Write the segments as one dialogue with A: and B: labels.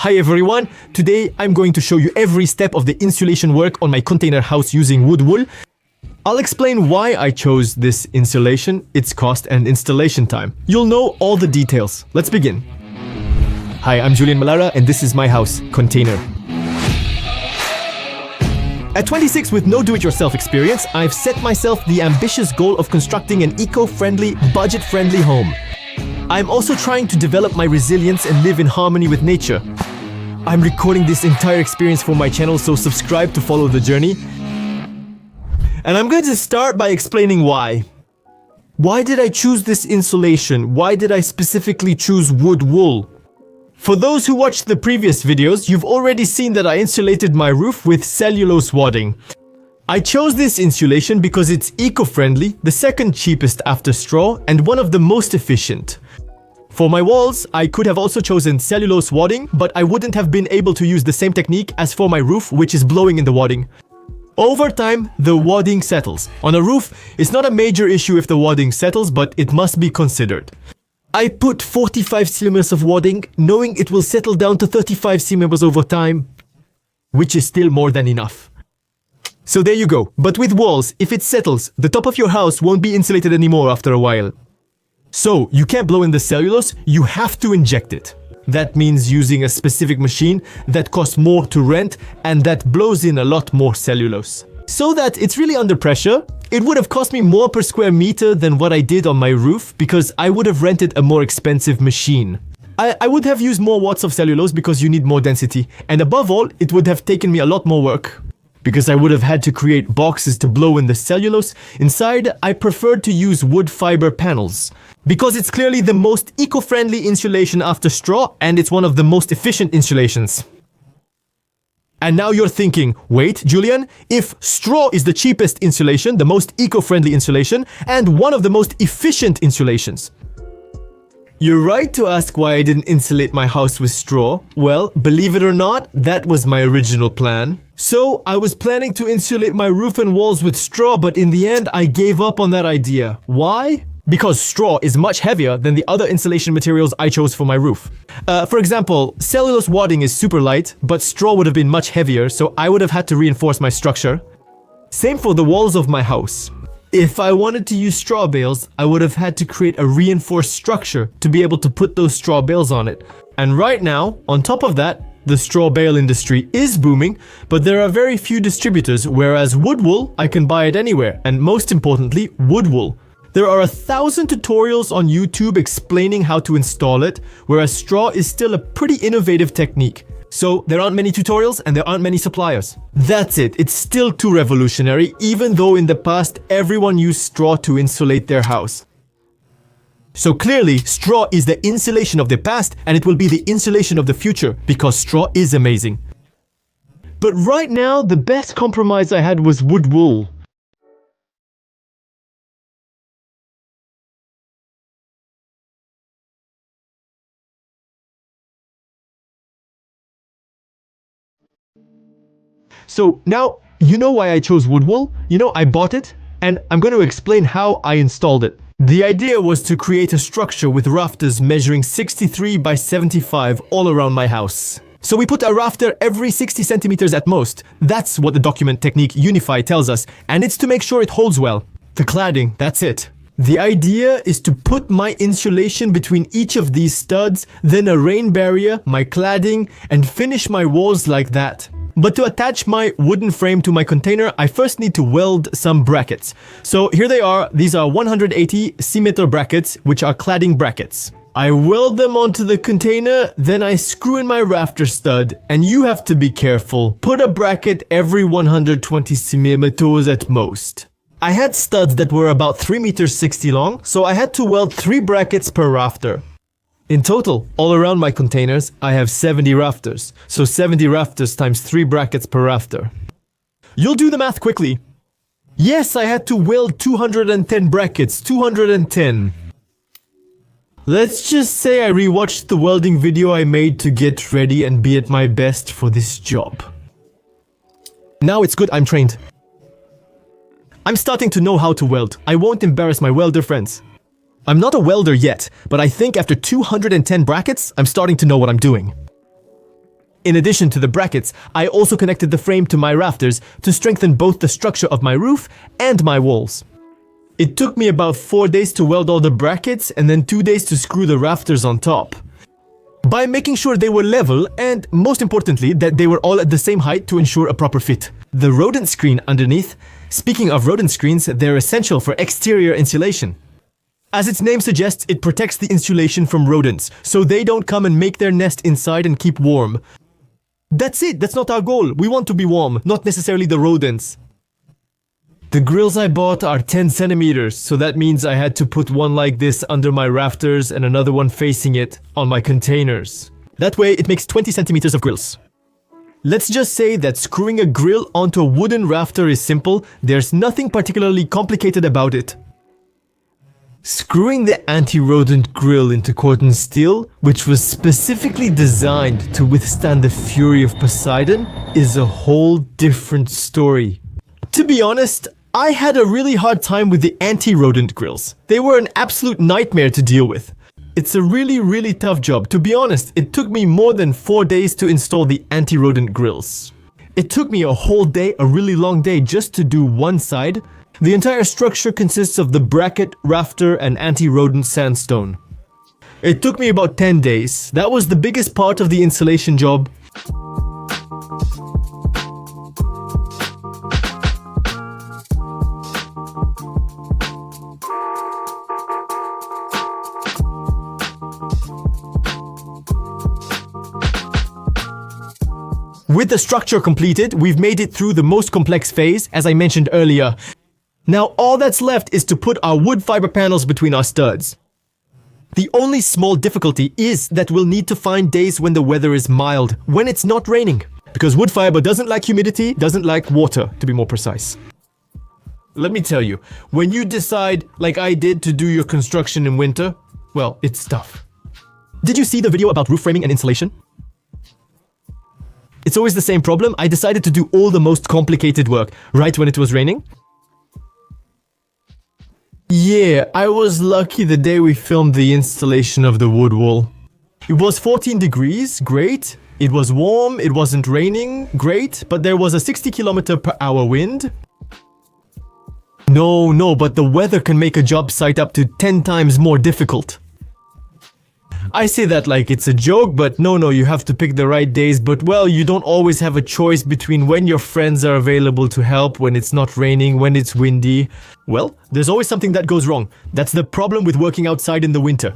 A: Hi everyone, today I'm going to show you every step of the insulation work on my container house using wood wool. I'll explain why I chose this insulation, its cost and installation time. You'll know all the details. Let's begin. Hi, I'm Julien and this is my house, Container. At 26 with no do-it-yourself experience, I've set myself the ambitious goal of constructing an eco-friendly, budget-friendly home. I'm also trying to develop my resilience and live in harmony with nature. I'm recording this entire experience for my channel, so subscribe to follow the journey. And I'm going to start by explaining why. Why did I choose this insulation? Why did I specifically choose wood wool? For those who watched the previous videos, you've already seen that I insulated my roof with cellulose wadding. I chose this insulation because it's eco-friendly, the second cheapest after straw, and one of the most efficient. For my walls, I could have also chosen cellulose wadding, but I wouldn't have been able to use the same technique as for my roof, which is blowing in the wadding. Over time, the wadding settles. On a roof, it's not a major issue if the wadding settles, but it must be considered. I put 45 cm of wadding, knowing it will settle down to 35 cm over time, which is still more than enough. So there you go. But with walls, if it settles, the top of your house won't be insulated anymore after a while. So you can't blow in the cellulose, you have to inject it. That means using a specific machine that costs more to rent and that blows in a lot more cellulose. So that it's really under pressure, it would have cost me more per square meter than what I did on my roof because I would have rented a more expensive machine. I would have used more watts of cellulose because you need more density, and above all, it would have taken me a lot more work. Because I would have had to create boxes to blow in the cellulose, instead I preferred to use wood fiber panels. Because it's clearly the most eco-friendly insulation after straw, and it's one of the most efficient insulations. And now you're thinking, wait, Julien, if straw is the cheapest insulation, the most eco-friendly insulation, and one of the most efficient insulations. You're right to ask why I didn't insulate my house with straw. Well, believe it or not, that was my original plan. So, I was planning to insulate my roof and walls with straw, but in the end, I gave up on that idea. Why? Because straw is much heavier than the other insulation materials I chose for my roof. For example, cellulose wadding is super light, but straw would have been much heavier, so I would have had to reinforce my structure. Same for the walls of my house. If I wanted to use straw bales, I would have had to create a reinforced structure to be able to put those straw bales on it. And right now, on top of that, the straw bale industry is booming, but there are very few distributors, whereas wood wool, I can buy it anywhere, and most importantly, wood wool. There are 1,000 tutorials on YouTube explaining how to install it, whereas straw is still a pretty innovative technique. So there aren't many tutorials and there aren't many suppliers. That's it, it's still too revolutionary, even though in the past everyone used straw to insulate their house. So clearly, straw is the insulation of the past and it will be the insulation of the future because straw is amazing. But right now, the best compromise I had was wood wool. So now, you know why I chose wood wool? You know, I bought it and I'm going to explain how I installed it. The idea was to create a structure with rafters measuring 63 by 75 all around my house. So we put a rafter every 60 centimeters at most. That's what the document technique Unify tells us, and it's to make sure it holds well. The cladding, that's it. The idea is to put my insulation between each of these studs, then a rain barrier, my cladding, and finish my walls like that. But to attach my wooden frame to my container, I first need to weld some brackets. So here they are. These are 180 cm brackets, which are cladding brackets. I weld them onto the container, then I screw in my rafter stud. And you have to be careful. Put a bracket every 120 cm at most. I had studs that were about 3 meters 60 long, so I had to weld 3 brackets per rafter. In total, all around my containers, I have 70 rafters. So 70 rafters times 3 brackets per rafter. You'll do the math quickly. Yes, I had to weld 210 brackets, 210. Let's just say I rewatched the welding video I made to get ready and be at my best for this job. Now it's good I'm trained. I'm starting to know how to weld. I won't embarrass my welder friends. I'm not a welder yet, but I think after 210 brackets, I'm starting to know what I'm doing. In addition to the brackets, I also connected the frame to my rafters to strengthen both the structure of my roof and my walls. It took me about 4 days to weld all the brackets and then 2 days to screw the rafters on top. By making sure they were level and, most importantly, that they were all at the same height to ensure a proper fit. The rodent screen underneath. Speaking of rodent screens, they're essential for exterior insulation. As its name suggests, it protects the insulation from rodents, so they don't come and make their nest inside and keep warm. That's it, that's not our goal. We want to be warm, not necessarily the rodents. The grills I bought are 10 centimeters, so that means I had to put one like this under my rafters and another one facing it on my containers. That way it makes 20 centimeters of grills. Let's just say that screwing a grill onto a wooden rafter is simple. There's nothing particularly complicated about it. Screwing the anti-rodent grill into cordon steel, which was specifically designed to withstand the fury of Poseidon, is a whole different story. To be honest, I had a really hard time with the anti-rodent grills. They were an absolute nightmare to deal with. It's a really tough job. To be honest, it took me more than 4 days to install the anti-rodent grills. It took me a whole day, a really long day, just to do one side. The entire structure consists of the bracket, rafter, and anti-rodent sandstone. It took me about 10 days. That was the biggest part of the insulation job. With the structure completed, we've made it through the most complex phase, as I mentioned earlier. Now all that's left is to put our wood fiber panels between our studs. The only small difficulty is that we'll need to find days when the weather is mild, when it's not raining. Because wood fiber doesn't like humidity, doesn't like water, to be more precise. Let me tell you, when you decide, like I did, to do your construction in winter, well, it's tough. Did you see the video about roof framing and insulation? It's always the same problem. I decided to do all the most complicated work right when it was raining. Yeah, I was lucky the day we filmed the installation of the wood wall. It was 14 degrees, great. It was warm, it wasn't raining, great. But there was a 60 km/h wind. No, but the weather can make a job site up to 10 times more difficult. I say that like it's a joke, but no, you have to pick the right days. But well, you don't always have a choice between when your friends are available to help, when it's not raining, when it's windy. Well, there's always something that goes wrong. That's the problem with working outside in the winter.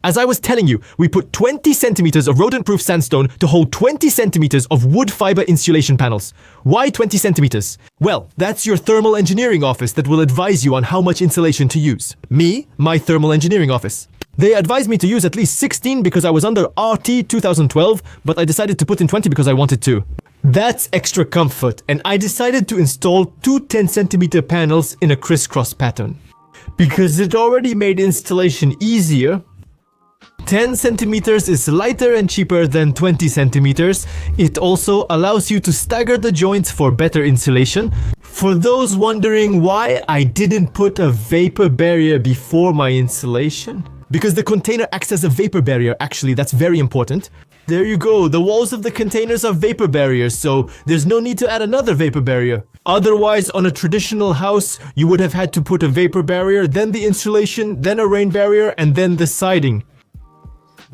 A: As I was telling you, we put 20 centimeters of rodent-proof sandstone to hold 20 centimeters of wood fiber insulation panels. Why 20 centimeters? Well, that's your thermal engineering office that will advise you on how much insulation to use. Me, my thermal engineering office. They advised me to use at least 16 because I was under RT 2012, but I decided to put in 20 because I wanted to. That's extra comfort, and I decided to install two 10-centimeter panels in a crisscross pattern. Because it already made installation easier, 10 centimeters is lighter and cheaper than 20 centimeters. It also allows you to stagger the joints for better insulation. For those wondering why I didn't put a vapor barrier before my insulation, because the container acts as a vapor barrier, actually, that's very important. There you go, the walls of the containers are vapor barriers, so there's no need to add another vapor barrier. Otherwise, on a traditional house, you would have had to put a vapor barrier, then the insulation, then a rain barrier, and then the siding.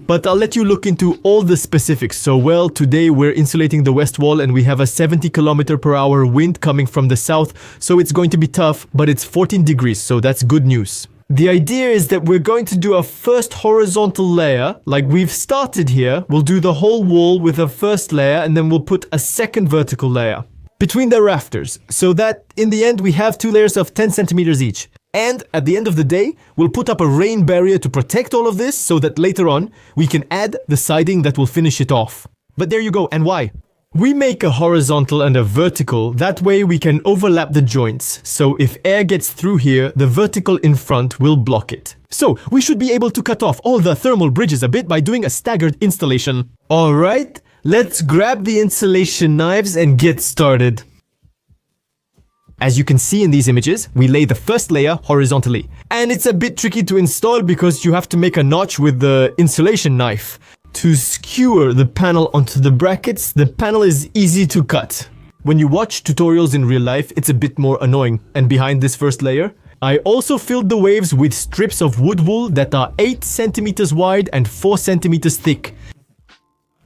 A: But I'll let you look into all the specifics. So well, today we're insulating the west wall and we have a 70 km/h wind coming from the south, so it's going to be tough, but it's 14 degrees, so that's good news. The idea is that we're going to do a first horizontal layer, like we've started here. We'll do the whole wall with a first layer and then we'll put a second vertical layer between the rafters, so that in the end we have two layers of 10 centimeters each. And at the end of the day, we'll put up a rain barrier to protect all of this, so that later on, we can add the siding that will finish it off. But there you go, and why? Because We make a horizontal and a vertical, that way we can overlap the joints, so if air gets through here, the vertical in front will block it. So, we should be able to cut off all the thermal bridges a bit by doing a staggered installation. Alright, let's grab the insulation knives and get started. As you can see in these images, we lay the first layer horizontally. And it's a bit tricky to install because you have to make a notch with the insulation knife. To skewer the panel onto the brackets, the panel is easy to cut. When you watch tutorials in real life, it's a bit more annoying. And behind this first layer, I also filled the waves with strips of wood wool that are 8 centimeters wide and 4 centimeters thick.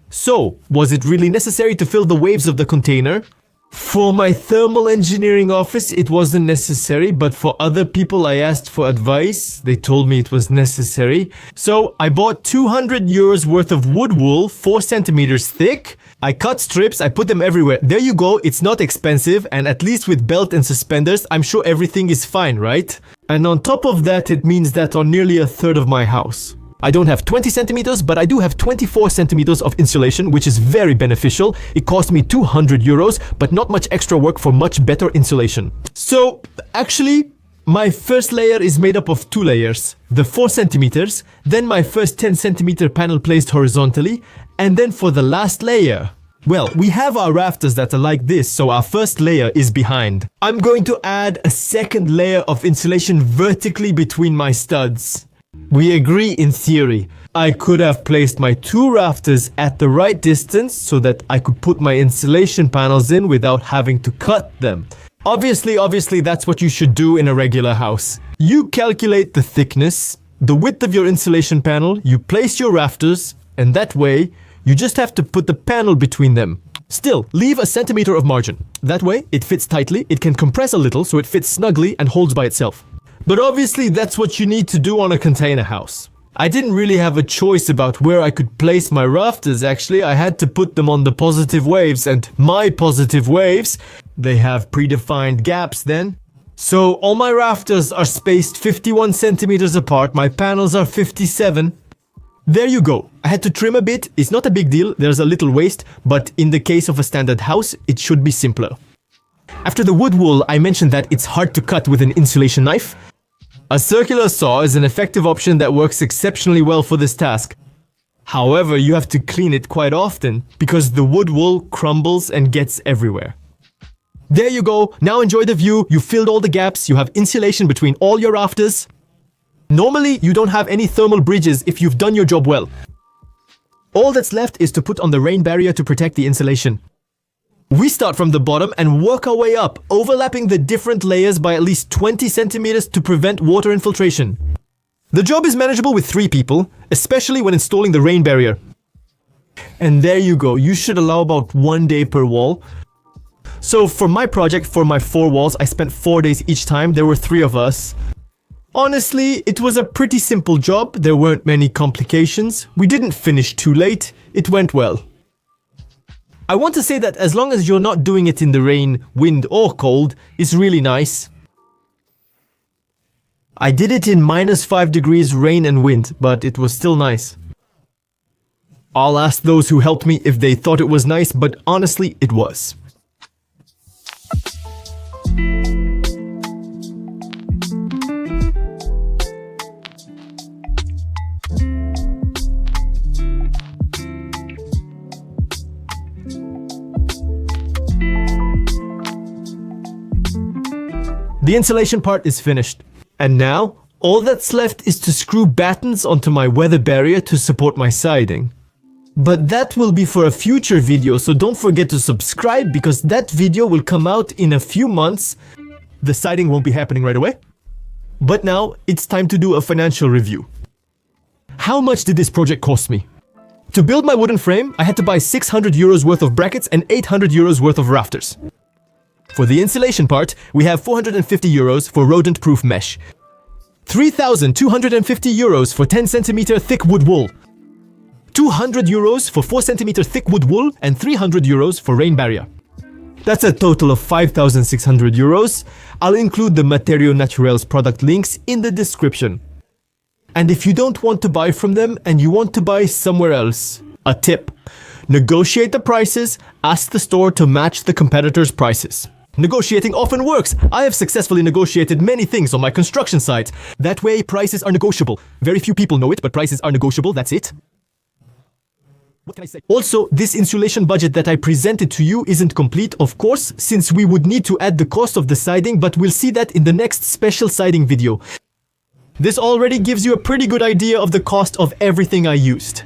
A: So, was it really necessary to fill the waves of the container? For my thermal engineering office, it wasn't necessary, but for other people I asked for advice. They told me it was necessary. So I bought 200 euros worth of wood wool, 4 centimeters thick. I cut strips, I put them everywhere. There you go, it's not expensive, and at least with belt and suspenders, I'm sure everything is fine, right? And on top of that, it means that on nearly a third of my house, I don't have 20 centimeters, but I do have 24 centimeters of insulation, which is very beneficial. It cost me 200 euros, but not much extra work for much better insulation. So, actually, my first layer is made up of 2 layers. The 4 centimeters, then my first 10 centimeter panel placed horizontally, and then for the last layer, well, we have our rafters that are like this, so our first layer is behind. I'm going to add a second layer of insulation vertically between my studs. We agree in theory. I could have placed my 2 rafters at the right distance so that I could put my insulation panels in without having to cut them. Obviously that's what you should do in a regular house. You calculate the thickness, the width of your insulation panel, you place your rafters, and that way, you just have to put the panel between them. Still, leave a centimeter of margin. That way, it fits tightly, it can compress a little so it fits snugly and holds by itself. But obviously that's what you need to do on a container house. I didn't really have a choice about where I could place my rafters actually. I had to put them on the positive waves, and my positive waves, they have predefined gaps then. So all my rafters are spaced 51 centimeters apart, my panels are 57. There you go. I had to trim a bit, it's not a big deal, there's a little waste, but in the case of a standard house, it should be simpler. After the wood wool, I mentioned that it's hard to cut with an insulation knife. A circular saw is an effective option that works exceptionally well for this task. However, you have to clean it quite often because the wood wool crumbles and gets everywhere. There you go, now enjoy the view, you filled all the gaps, you have insulation between all your rafters. Normally, you don't have any thermal bridges if you've done your job well. All that's left is to put on the rain barrier to protect the insulation. We start from the bottom and work our way up, overlapping the different layers by at least 20 centimeters to prevent water infiltration. The job is manageable with 3 people, especially when installing the rain barrier. And there you go, you should allow about 1 day per wall. So for my project, for my 4 walls, I spent 4 days each time, there were 3 of us. Honestly, it was a pretty simple job, there weren't many complications, we didn't finish too late, it went well. I want to say that as long as you're not doing it in the rain, wind or cold, it's really nice. I did it in -5 degrees rain and wind, but it was still nice. I'll ask those who helped me if they thought it was nice, but honestly, it was. The insulation part is finished. And now, all that's left is to screw battens onto my weather barrier to support my siding. But that will be for a future video, so don't forget to subscribe because that video will come out in a few months. The siding won't be happening right away. But now, it's time to do a financial review. How much did this project cost me? To build my wooden frame, I had to buy 600 euros worth of brackets and 800 euros worth of rafters. For the insulation part, we have 450 euros for rodent-proof mesh, 3,250 euros for 10 centimeter thick wood wool, 200 euros for 4 centimeter thick wood wool, and 300 euros for rain barrier. That's a total of 5,600 euros. I'll include the Materio Naturels product links in the description. And if you don't want to buy from them and you want to buy somewhere else, a tip. Negotiate the prices, ask the store to match the competitors' prices. Negotiating often works. I have successfully negotiated many things on my construction site. That way, prices are negotiable. Very few people know it, but prices are negotiable, that's it. What can I say? Also, this insulation budget that I presented to you isn't complete, of course, since we would need to add the cost of the siding, but we'll see that in the next special siding video. This already gives you a pretty good idea of the cost of everything I used.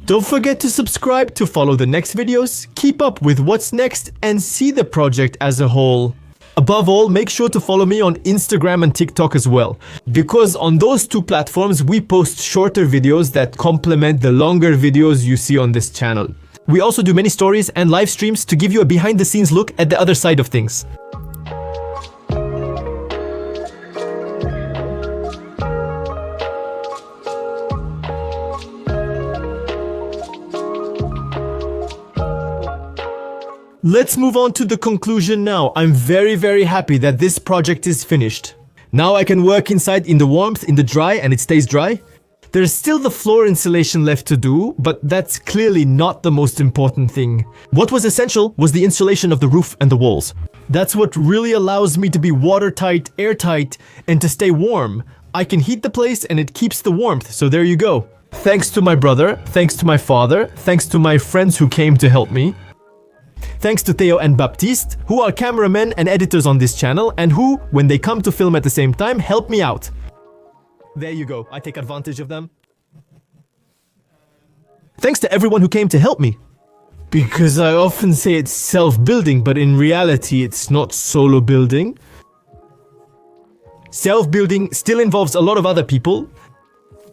A: Don't forget to subscribe to follow the next videos, keep up with what's next, and see the project as a whole. Above all, make sure to follow me on Instagram and TikTok as well, because on those two platforms we post shorter videos that complement the longer videos you see on this channel. We also do many stories and live streams to give you a behind-the-scenes look at the other side of things. Let's move on to the conclusion now. I'm very happy that this project is finished. Now I can work inside in the warmth, in the dry, and it stays dry. There's still the floor insulation left to do, but that's clearly not the most important thing. What was essential was the insulation of the roof and the walls. That's what really allows me to be watertight, airtight, and to stay warm. I can heat the place and it keeps the warmth, so there you go. Thanks to my brother, thanks to my father, thanks to my friends who came to help me. Thanks to Theo and Baptiste, who are cameramen and editors on this channel and who, when they come to film at the same time, help me out. There you go, I take advantage of them. Thanks to everyone who came to help me. Because I often say it's self-building, but in reality it's not solo building. Self-building still involves a lot of other people.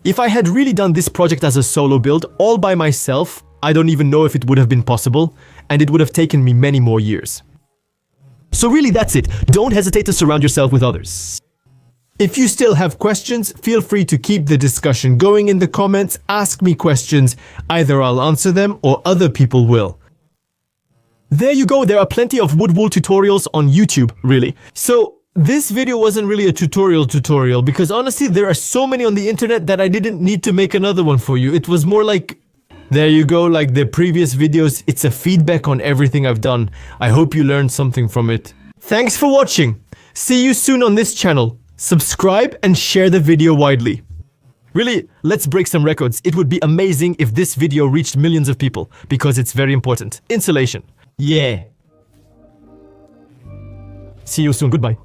A: If I had really done this project as a solo build, all by myself, I don't even know if it would have been possible, and it would have taken me many more years. So really that's it. Don't hesitate to surround yourself with others. If you still have questions, feel free to keep the discussion going in the comments. Ask me questions. Either I'll answer them or other people will. There you go. There are plenty of wood wool tutorials on YouTube, really. So this video wasn't really a tutorial because honestly there are so many on the internet that I didn't need to make another one for you. It was more like, there you go, like the previous videos, it's a feedback on everything I've done. I hope you learned something from it. Thanks for watching. See you soon on this channel. Subscribe and share the video widely. Really, let's break some records. It would be amazing if this video reached millions of people, because it's very important. Insulation. Yeah. See you soon. Goodbye.